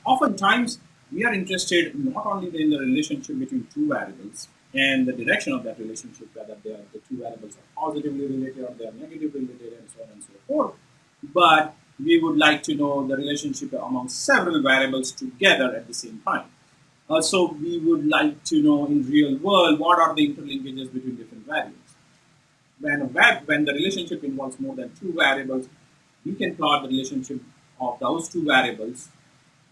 Oftentimes, we are interested not only in the relationship between two variables and the direction of that relationship, whether the two variables are positively related or they are negatively related, and so on and so forth, but we would like to know the relationship among several variables together at the same time. Also, we would like to know in real world what are the interlinkages between different variables. When the relationship involves more than two variables, we can plot the relationship of those two variables,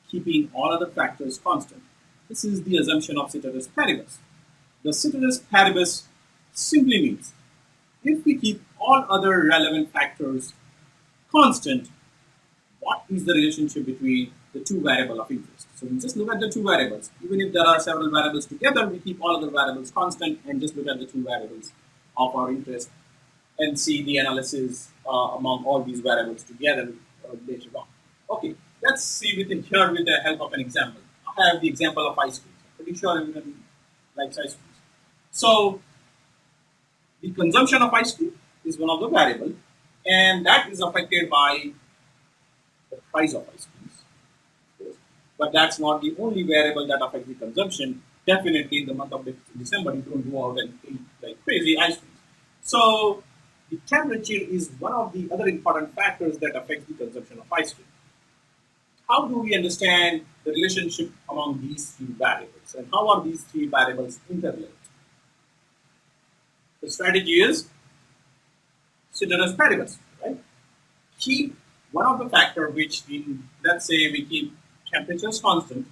keeping all other factors constant. This is the assumption of ceteris paribus. The ceteris paribus simply means if we keep all other relevant factors constant, what is the relationship between the two variables of interest? So we just look at the two variables. Even if there are several variables together, we keep all other variables constant and just look at the two variables of our interest and see the analysis among all these variables together later on. Okay, let's see within here with the help of an example. I have the example of ice cream. I'm pretty sure everyone likes ice cream. So the consumption of ice cream is one of the variables, and that is affected by the price of ice cream. But that's not the only variable that affects the consumption. Definitely in the month of December, you don't go out and eat like crazy ice cream. So the temperature is one of the other important factors that affects the consumption of ice cream. How do we understand the relationship among these three variables, and how are these three variables interlinked? The strategy is ceteris paribus, right? Keep one of the factor which let's say we keep temperatures constant.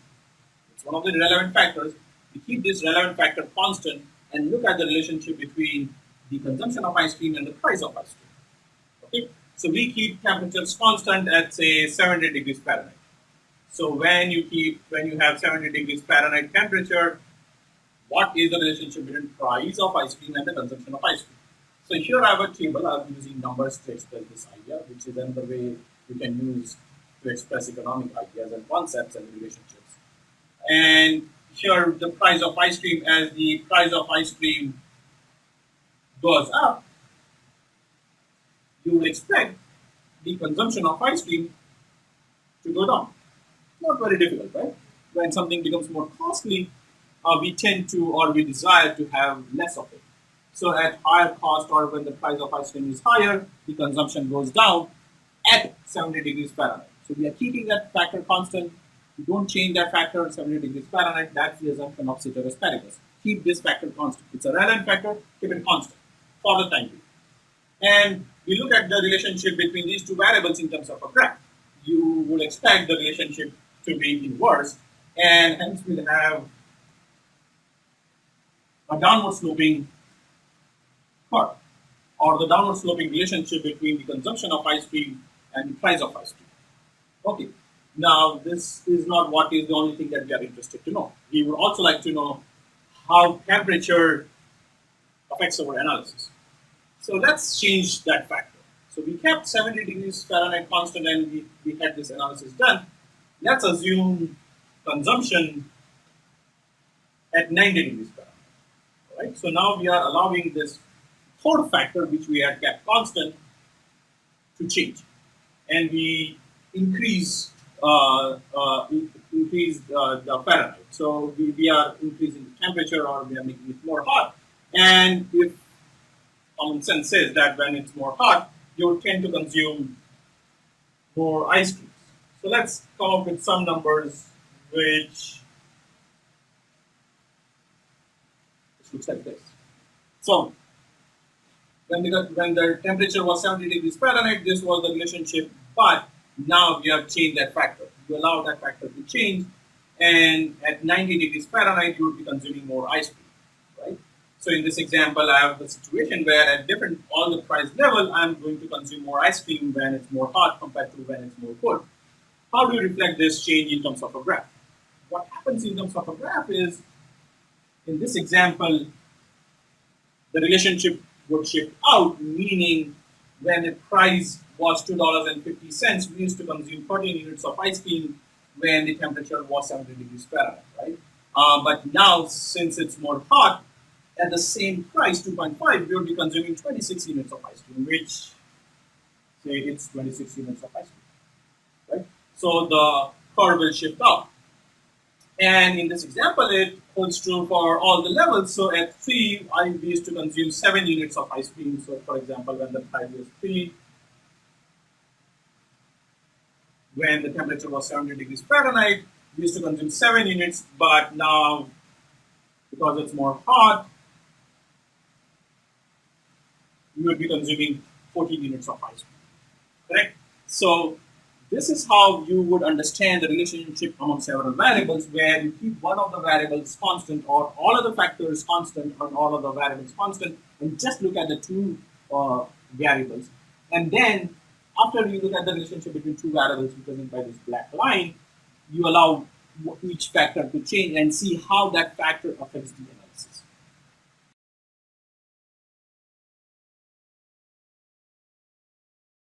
It's one of the relevant factors. We keep this relevant factor constant and look at the relationship between the consumption of ice cream and the price of ice cream. Okay, so we keep temperatures constant at say 70 degrees Fahrenheit. So when you have 70 degrees Fahrenheit temperature, what is the relationship between price of ice cream and the consumption of ice cream? So here I have a table. I'm using numbers to express this idea, which is another way you can use to express economic ideas and concepts and relationships. And here the price of ice cream, as the price of ice cream goes up, you would expect the consumption of ice cream to go down. Not very difficult, right? When something becomes more costly, we tend to or we desire to have less of it. So at higher cost or when the price of ice cream is higher, the consumption goes down at 70 degrees Fahrenheit. So we are keeping that factor constant. We don't change that factor 70 degrees Fahrenheit. That's the assumption of ceteris paribus. Keep this factor constant. It's a relevant factor, keep it constant for the time being. And we look at the relationship between these two variables in terms of a graph. You would expect the relationship to be inverse, and hence we'll have a downward sloping curve, or the downward sloping relationship between the consumption of ice cream and the price of ice cream. Okay, now this is not what is the only thing that we are interested to know. We would also like to know how temperature affects our analysis. So let's change that factor. So we kept 70 degrees Fahrenheit constant and we had this analysis done. Let's assume consumption at 90 degrees Fahrenheit. Right? So now we are allowing this third factor, which we had kept constant, to change. And we increase the Fahrenheit. So we are increasing the temperature or we are making it more hot. And if common sense says that when it's more hot, you tend to consume more ice cream. So let's come up with some numbers which looks like this. So when the temperature was 70 degrees Fahrenheit, this was the relationship, but now we have changed that factor. You allow that factor to change, and at 90 degrees Fahrenheit, you would be consuming more ice cream, right? So in this example, I have the situation where at all the price level, I'm going to consume more ice cream when it's more hot compared to when it's more cold. How do you reflect this change in terms of a graph? What happens in terms of a graph is, in this example, the relationship would shift out, meaning when the price was $2.50, we used to consume 13 units of ice cream when the temperature was 70 degrees Fahrenheit, right? But now, since it's more hot, at the same price, 2.5, we would be consuming 26 units of ice cream, which, say, it's 26 units of ice cream, right? So the curve will shift up. And in this example, it holds true for all the levels. So at 3, we used to consume 7 units of ice cream. So for example, when the price was 3, when the temperature was 70 degrees Fahrenheit, we used to consume 7 units, but now because it's more hot, we would be consuming 14 units of ice cream. Correct? So this is how you would understand the relationship among several variables, where you keep one of the variables constant or all of the factors constant and all of the variables constant, and just look at the two variables. And then after you look at the relationship between two variables represented by this black line, you allow each factor to change and see how that factor affects the other.